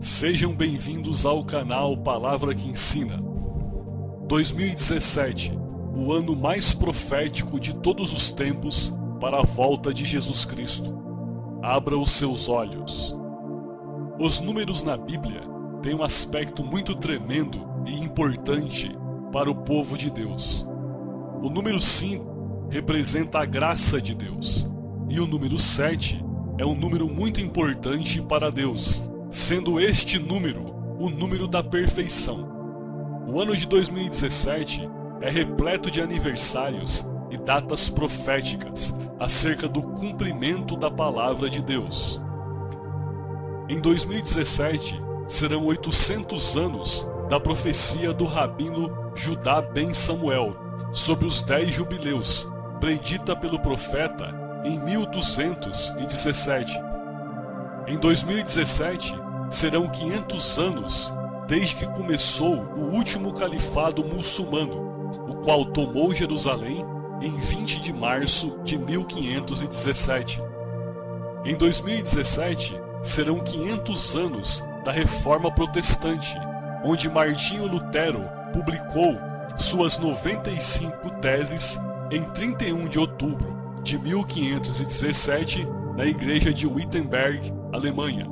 Sejam bem-vindos ao canal Palavra que Ensina. 2017, o ano mais profético de todos os tempos para a volta de Jesus Cristo. Abra os seus olhos. Os números na Bíblia têm um aspecto muito tremendo e importante para o povo de Deus. O número 5 representa a graça de Deus, e o número 7 é um número muito importante para Deus, sendo este número o número da perfeição. O ano de 2017 é repleto de aniversários e datas proféticas acerca do cumprimento da palavra de Deus. Em 2017 serão 800 anos da profecia do rabino Judá ben Samuel sobre os 10 jubileus, predita pelo profeta em 1217. Em 2017 serão 500 anos desde que começou o último califado muçulmano, o qual tomou Jerusalém em 20 de março de 1517. Em 2017 serão 500 anos da Reforma Protestante, onde Martinho Lutero publicou suas 95 teses em 31 de outubro de 1517 na igreja de Wittenberg, Alemanha.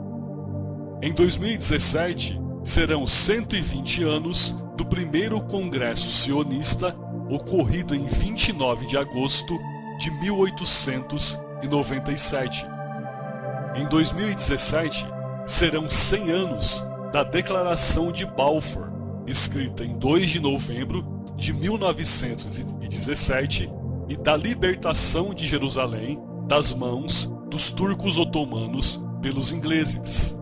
Em 2017 serão 120 anos do primeiro Congresso Sionista, ocorrido em 29 de agosto de 1897. Em 2017 serão 100 anos da Declaração de Balfour, escrita em 2 de novembro de 1917, e da libertação de Jerusalém das mãos dos turcos otomanos pelos ingleses.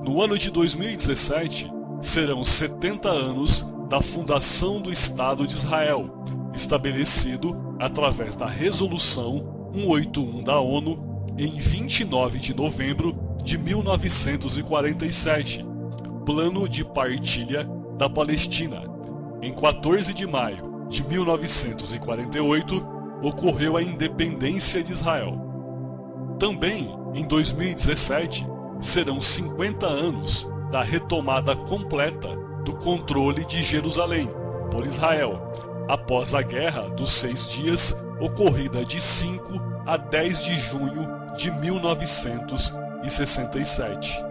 No ano de 2017 serão 70 anos da fundação do Estado de Israel, estabelecido através da Resolução 181 da ONU em 29 de novembro de 1947, Plano de Partilha da Palestina. Em 14 de maio de 1948, ocorreu a independência de Israel. Também, em 2017, serão 50 anos da retomada completa do controle de Jerusalém por Israel, após a Guerra dos 6 Dias, ocorrida de 5 a 10 de junho de 1967.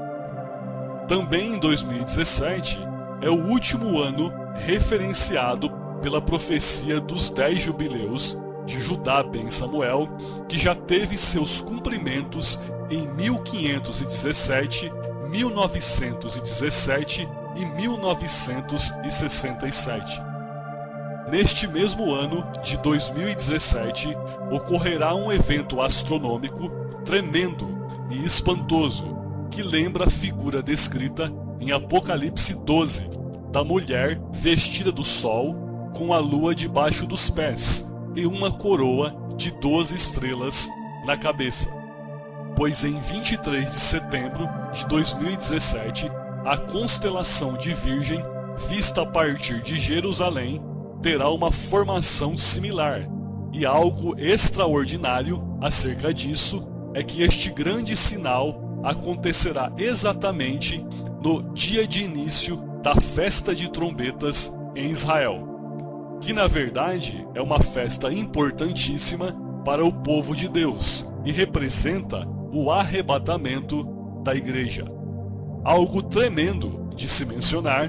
Também em 2017 é o último ano referenciado pela profecia dos 10 jubileus de Judá ben Samuel, que já teve seus cumprimentos em 1517, 1917 e 1967. Neste mesmo ano de 2017, ocorrerá um evento astronômico tremendo e espantoso, que lembra a figura descrita em Apocalipse 12, da mulher vestida do sol, com a lua debaixo dos pés e uma coroa de 12 estrelas na cabeça. Pois em 23 de setembro de 2017, a constelação de Virgem, vista a partir de Jerusalém, terá uma formação similar, e algo extraordinário acerca disso é que este grande sinal acontecerá exatamente no dia de início da festa de trombetas em Israel, que na verdade é uma festa importantíssima para o povo de Deus e representa o arrebatamento da igreja. Algo tremendo de se mencionar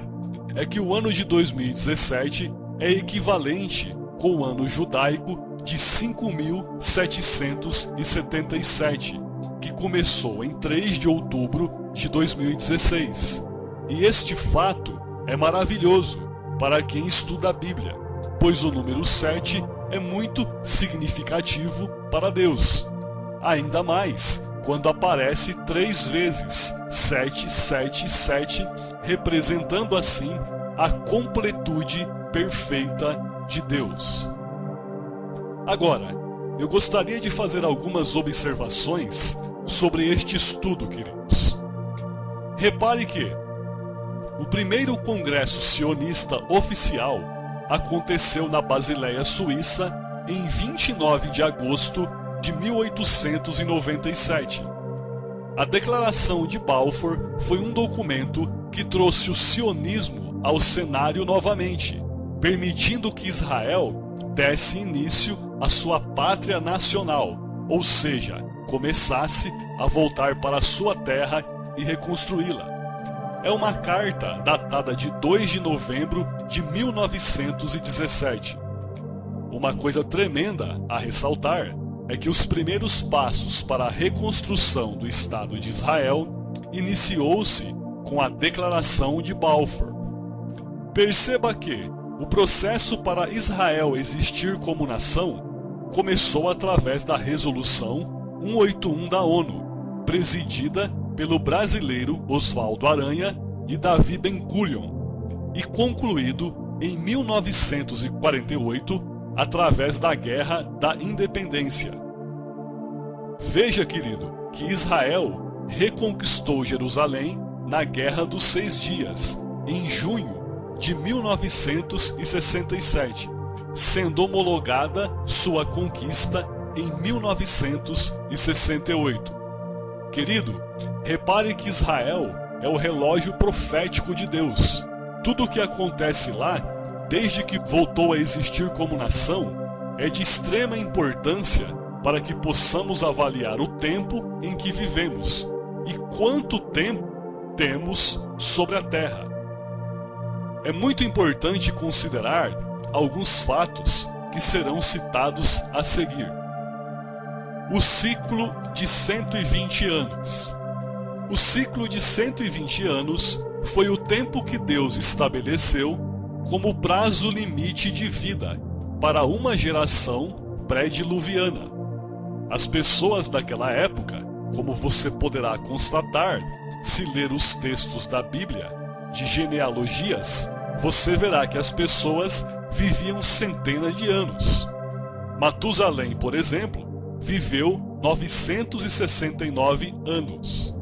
é que o ano de 2017 é equivalente com o ano judaico de 5.777, que começou em 3 de outubro de 2016. E este fato é maravilhoso para quem estuda a Bíblia, pois o número 7 é muito significativo para Deus. Ainda mais quando aparece 3 vezes 777, representando assim a completude perfeita de Deus. Agora, eu gostaria de fazer algumas observações sobre este estudo, queridos. Repare que o primeiro congresso sionista oficial aconteceu na Basileia, Suíça, em 29 de agosto de 1897. A Declaração de Balfour foi um documento que trouxe o sionismo ao cenário novamente, permitindo que Israel desse início à sua pátria nacional, ou seja, começasse a voltar para a sua terra e reconstruí-la. É uma carta datada de 2 de novembro de 1917. Uma coisa tremenda a ressaltar é que os primeiros passos para a reconstrução do Estado de Israel iniciou-se com a Declaração de Balfour. Perceba que o processo para Israel existir como nação começou através da Resolução 181 da ONU, presidida pelo brasileiro Oswaldo Aranha e Davi Ben-Gurion, e concluído em 1948 através da Guerra da Independência. Veja, querido, que Israel reconquistou Jerusalém na Guerra dos 6 Dias, em junho de 1967, sendo homologada sua conquista em 1968. Querido, repare que Israel é o relógio profético de Deus. Tudo o que acontece lá, desde que voltou a existir como nação, é de extrema importância para que possamos avaliar o tempo em que vivemos e quanto tempo temos sobre a terra. É muito importante considerar alguns fatos que serão citados a seguir. O ciclo de 120 anos. O ciclo de 120 anos foi o tempo que Deus estabeleceu como prazo limite de vida para uma geração pré-diluviana. As pessoas daquela época, como você poderá constatar se ler os textos da Bíblia de genealogias, você verá que as pessoas viviam centenas de anos. Matusalém, por exemplo, viveu 969 anos.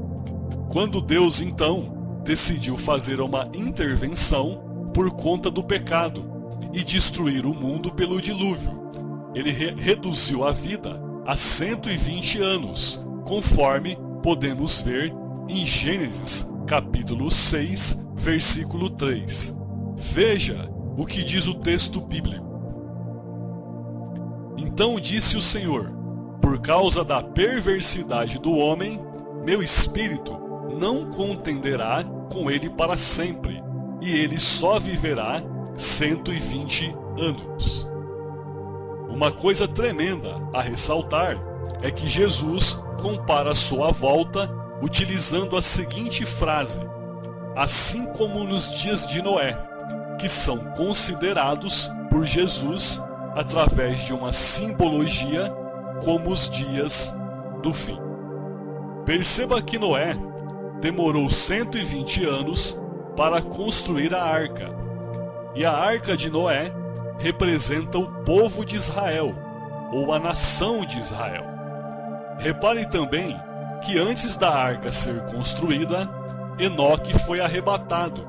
Quando Deus, então, decidiu fazer uma intervenção por conta do pecado e destruir o mundo pelo dilúvio, ele reduziu a vida a 120 anos, conforme podemos ver em Gênesis, capítulo 6, versículo 3. Veja o que diz o texto bíblico. Então disse o Senhor: por causa da perversidade do homem, meu espírito não contenderá com ele para sempre, e ele só viverá 120 anos. Uma coisa tremenda a ressaltar é que Jesus compara sua volta utilizando a seguinte frase: assim como nos dias de Noé, que são considerados por Jesus, através de uma simbologia, como os dias do fim. Perceba que Noé demorou 120 anos para construir a arca, e a arca de Noé representa o povo de Israel, ou a nação de Israel. Repare também que antes da arca ser construída, Enoque foi arrebatado,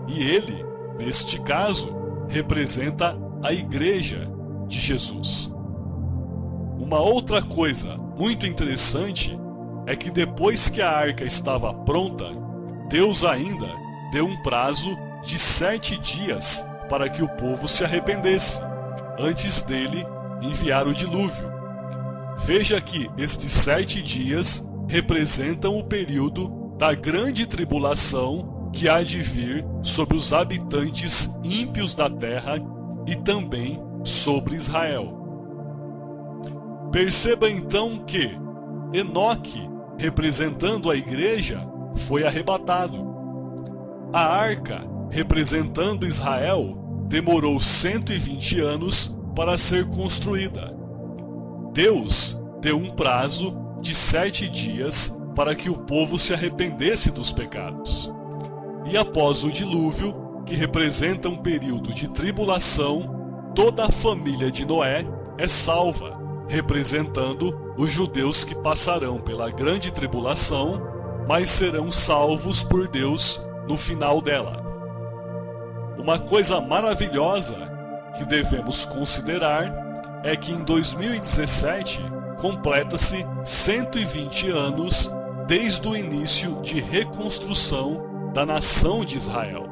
e ele, neste caso, representa a igreja de Jesus. Uma outra coisa muito interessante é que depois que a arca estava pronta, Deus ainda deu um prazo de 7 dias para que o povo se arrependesse, antes dele enviar o dilúvio. Veja que estes 7 dias representam o período da grande tribulação que há de vir sobre os habitantes ímpios da terra e também sobre Israel. Perceba então que Enoque, representando a igreja, foi arrebatado. A arca, representando Israel, demorou 120 anos para ser construída. Deus deu um prazo de 7 dias para que o povo se arrependesse dos pecados. E após o dilúvio, que representa um período de tribulação, toda a família de Noé é salva, representando os judeus que passarão pela grande tribulação, mas serão salvos por Deus no final dela. Uma coisa maravilhosa que devemos considerar é que em 2017 completa-se 120 anos desde o início de reconstrução da nação de Israel.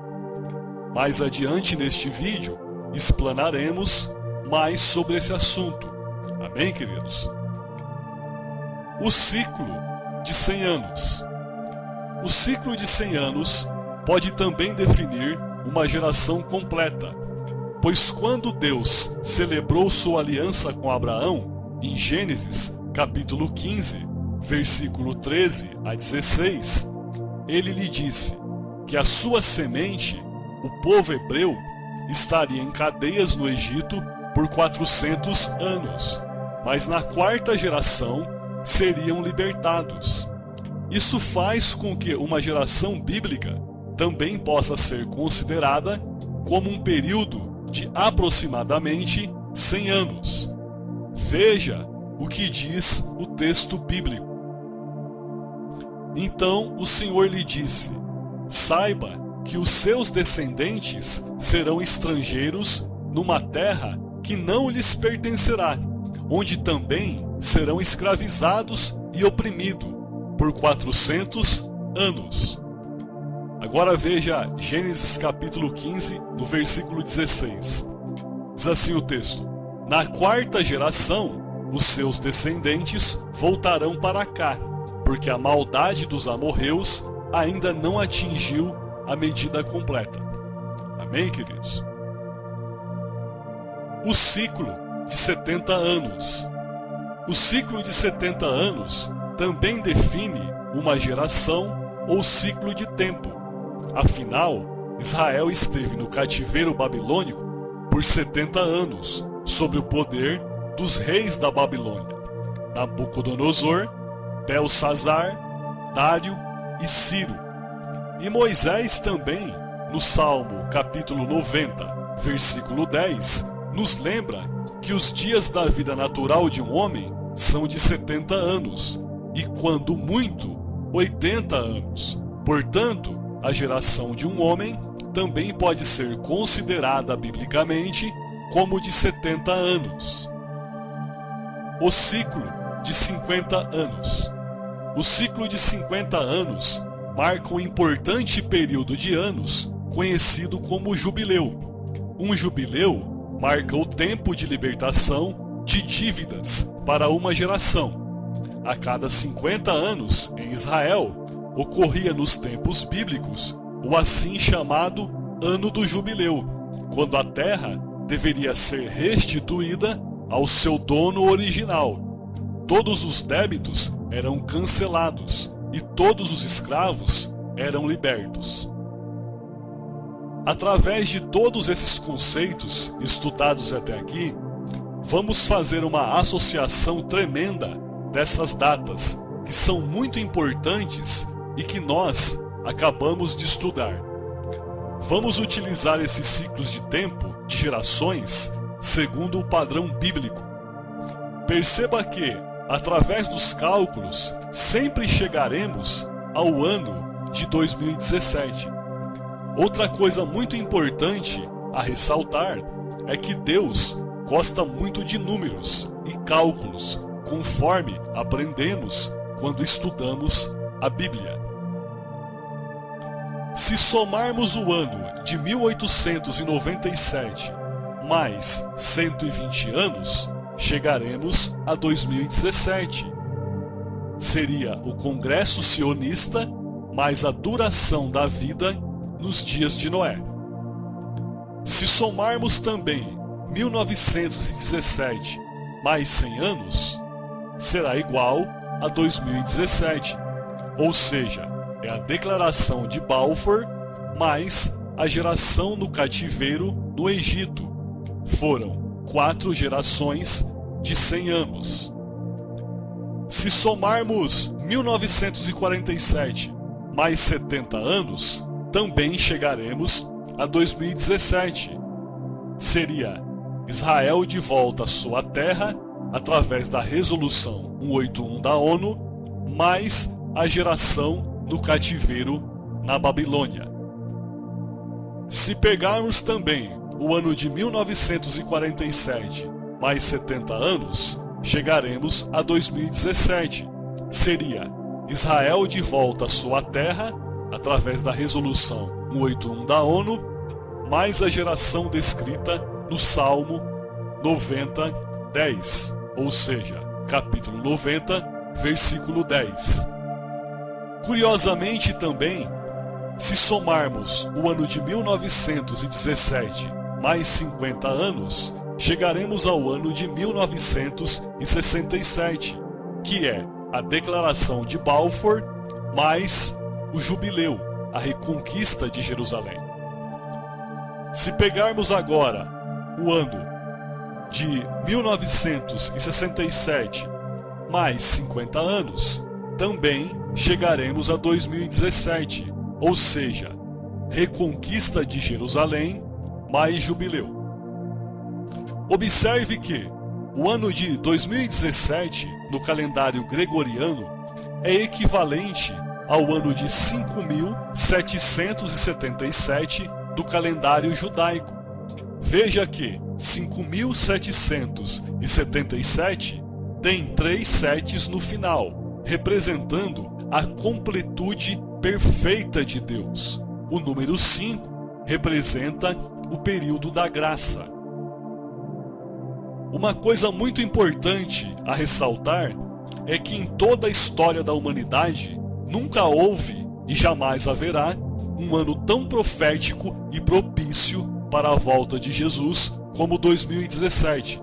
Mais adiante neste vídeo, explanaremos mais sobre esse assunto. Amém, queridos? O ciclo de 100 anos. O ciclo de 100 anos pode também definir uma geração completa, pois quando Deus celebrou sua aliança com Abraão, em Gênesis capítulo 15, versículo 13 a 16, ele lhe disse que a sua semente, o povo hebreu, estaria em cadeias no Egito por 400 anos, mas na quarta geração seriam libertados. Isso faz com que uma geração bíblica também possa ser considerada como um período de aproximadamente 100 anos. Veja o que diz o texto bíblico. Então o Senhor lhe disse: saiba que os seus descendentes serão estrangeiros numa terra que não lhes pertencerá, onde também serão escravizados e oprimidos por 400 anos. Agora veja Gênesis capítulo 15, no versículo 16. Diz assim o texto: na quarta geração, os seus descendentes voltarão para cá, porque a maldade dos amorreus ainda não atingiu a medida completa. Amém, queridos? O ciclo de 70 anos. O ciclo de 70 anos também define uma geração ou ciclo de tempo. Afinal, Israel esteve no cativeiro babilônico por 70 anos, sob o poder dos reis da Babilônia, Nabucodonosor, Belsazar, Dário e Ciro. E Moisés também, no Salmo capítulo 90, versículo 10, nos lembra que os dias da vida natural de um homem são de 70 anos, e quando muito, 80 anos. Portanto, a geração de um homem também pode ser considerada biblicamente como de 70 anos. O ciclo de 50 anos. O ciclo de 50 anos marca um importante período de anos conhecido como jubileu. Um jubileu marca o tempo de libertação de dívidas para uma geração. A cada 50 anos, em Israel, ocorria nos tempos bíblicos o assim chamado Ano do Jubileu, quando a terra deveria ser restituída ao seu dono original. Todos os débitos eram cancelados e todos os escravos eram libertos. Através de todos esses conceitos estudados até aqui, vamos fazer uma associação tremenda dessas datas, que são muito importantes e que nós acabamos de estudar. Vamos utilizar esses ciclos de tempo, de gerações, segundo o padrão bíblico. Perceba que, através dos cálculos, sempre chegaremos ao ano de 2017. Outra coisa muito importante a ressaltar é que Deus gosta muito de números e cálculos, conforme aprendemos quando estudamos a Bíblia. Se somarmos o ano de 1897 mais 120 anos, chegaremos a 2017. Seria o Congresso Sionista mais a duração da vida nos dias de Noé. Se somarmos também 1917 mais 100 anos, será igual a 2017, ou seja, é a Declaração de Balfour mais a geração no cativeiro no Egito. Foram 4 gerações de 100 anos. Se somarmos 1947 mais 70 anos, também chegaremos a 2017. Seria Israel de volta à sua terra através da Resolução 181 da ONU, mais a geração no cativeiro na Babilônia. Se pegarmos também o ano de 1947 mais 70 anos, chegaremos a 2017. Seria Israel de volta à sua terra, através da Resolução 181 da ONU, mais a geração descrita no Salmo 90, 10, ou seja, capítulo 90, versículo 10. Curiosamente também, se somarmos o ano de 1917 mais 50 anos, chegaremos ao ano de 1967, que é a Declaração de Balfour mais o Jubileu, a Reconquista de Jerusalém. Se pegarmos agora o ano de 1967 mais 50 anos, também chegaremos a 2017, ou seja, Reconquista de Jerusalém mais Jubileu. Observe que o ano de 2017 no calendário gregoriano é equivalente ao ano de 5.777 do calendário judaico. Veja que 5.777 tem 3 setes no final, representando a completude perfeita de Deus. O número 5 representa o período da graça. Uma coisa muito importante a ressaltar é que em toda a história da humanidade nunca houve e jamais haverá um ano tão profético e propício para a volta de Jesus como 2017.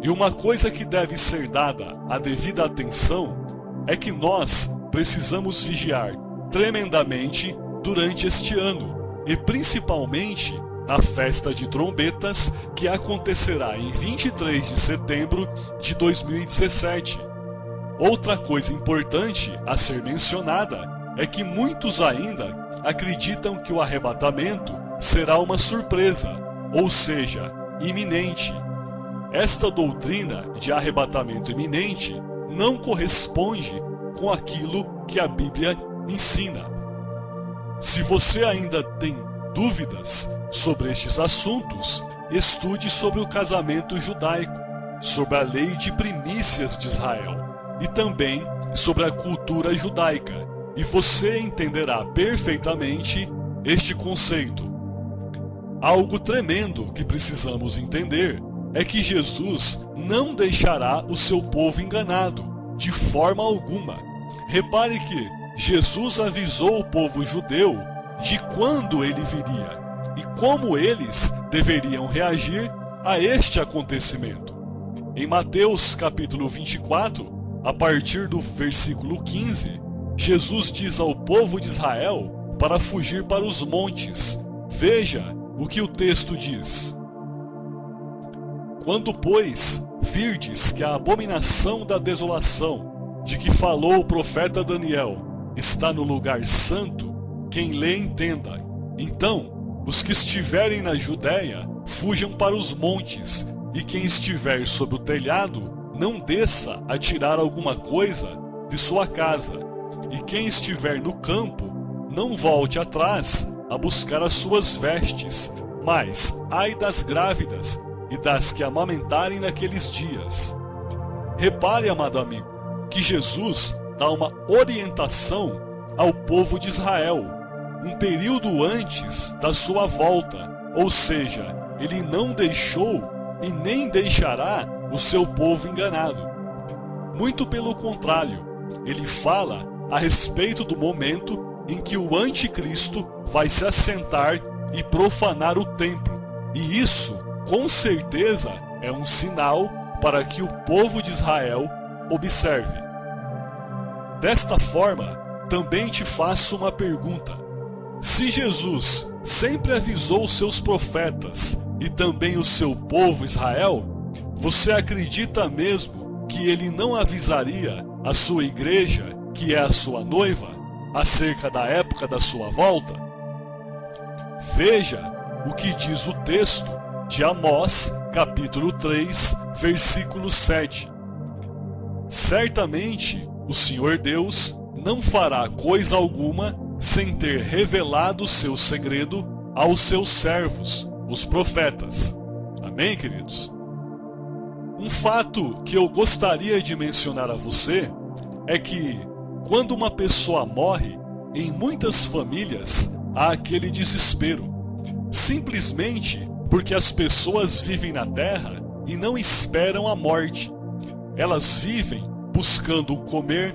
E uma coisa que deve ser dada a devida atenção é que nós precisamos vigiar tremendamente durante este ano, e principalmente na festa de trombetas que acontecerá em 23 de setembro de 2017. Outra coisa importante a ser mencionada é que muitos ainda acreditam que o arrebatamento será uma surpresa, ou seja, iminente. Esta doutrina de arrebatamento iminente não corresponde com aquilo que a Bíblia ensina. Se você ainda tem dúvidas sobre estes assuntos, estude sobre o casamento judaico, sobre a lei de primícias de Israel e também sobre a cultura judaica, e você entenderá perfeitamente este conceito. Algo tremendo que precisamos entender é que Jesus não deixará o seu povo enganado, de forma alguma. Repare que Jesus avisou o povo judeu de quando ele viria e como eles deveriam reagir a este acontecimento. Em Mateus capítulo 24, a partir do versículo 15, Jesus diz ao povo de Israel para fugir para os montes. Veja o que o texto diz. Quando, pois, virdes que a abominação da desolação, de que falou o profeta Daniel, está no lugar santo, quem lê entenda. Então, os que estiverem na Judéia, fujam para os montes, e quem estiver sob o telhado, não desça a tirar alguma coisa de sua casa, e quem estiver no campo, não volte atrás a buscar as suas vestes, mas ai das grávidas e das que amamentarem naqueles dias. Repare, amado amigo, que Jesus dá uma orientação ao povo de Israel, um período antes da sua volta, ou seja, ele não deixou e nem deixará o seu povo enganado. Muito pelo contrário, ele fala a respeito do momento em que o anticristo vai se assentar e profanar o templo, e isso, com certeza, é um sinal para que o povo de Israel observe. Desta forma, também te faço uma pergunta. Se Jesus sempre avisou os seus profetas e também o seu povo Israel, você acredita mesmo que ele não avisaria a sua igreja, que é a sua noiva, acerca da época da sua volta? Veja o que diz o texto de Amós, capítulo 3, versículo 7. Certamente o Senhor Deus não fará coisa alguma sem ter revelado seu segredo aos seus servos, os profetas. Amém, queridos? Um fato que eu gostaria de mencionar a você é que, Quando uma pessoa morre, em muitas famílias há aquele desespero, simplesmente porque as pessoas vivem na terra e não esperam a morte. Elas vivem buscando o comer,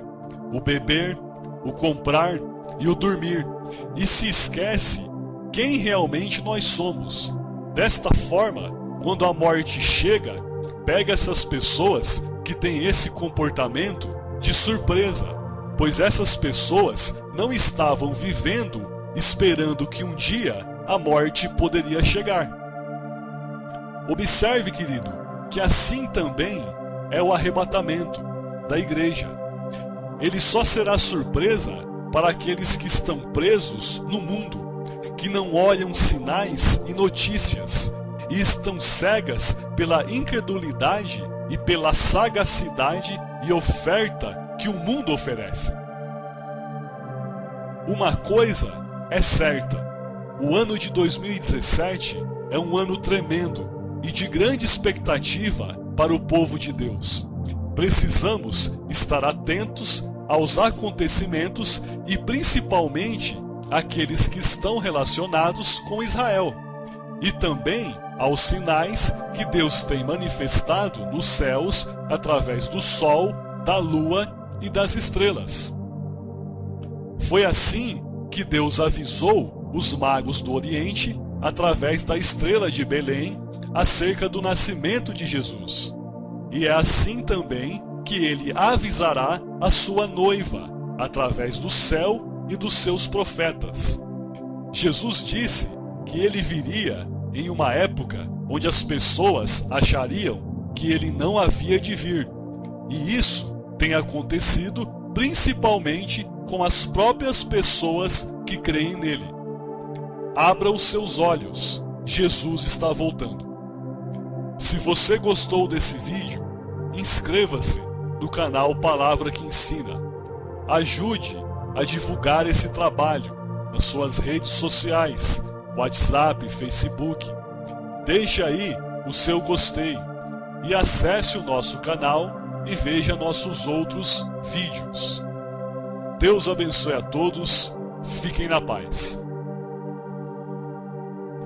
o beber, o comprar e o dormir, e se esquece quem realmente nós somos. Desta forma, quando a morte chega, pega essas pessoas que têm esse comportamento de surpresa, pois essas pessoas não estavam vivendo esperando que um dia a morte poderia chegar. Observe, querido, que assim também é o arrebatamento da igreja. Ele só será surpresa para aqueles que estão presos no mundo, que não olham sinais e notícias, e estão cegas pela incredulidade e pela sagacidade e oferta que o mundo oferece. Uma coisa é certa: o ano de 2017 é um ano tremendo e de grande expectativa para o povo de Deus. Precisamos estar atentos aos acontecimentos e principalmente aqueles que estão relacionados com Israel, e também aos sinais que Deus tem manifestado nos céus através do sol, da lua e das estrelas. Foi assim que Deus avisou os magos do Oriente através da estrela de Belém acerca do nascimento de Jesus. E é assim também que ele avisará a sua noiva através do céu e dos seus profetas. Jesus disse que ele viria em uma época onde as pessoas achariam que ele não havia de vir. E isso tem acontecido principalmente com as próprias pessoas que creem nele. Abra os seus olhos, Jesus está voltando. Se você gostou desse vídeo, inscreva-se no canal Palavra que Ensina. Ajude a divulgar esse trabalho nas suas redes sociais, WhatsApp, Facebook. Deixe aí o seu gostei e acesse o nosso canal e veja nossos outros vídeos. Deus abençoe a todos, fiquem na paz.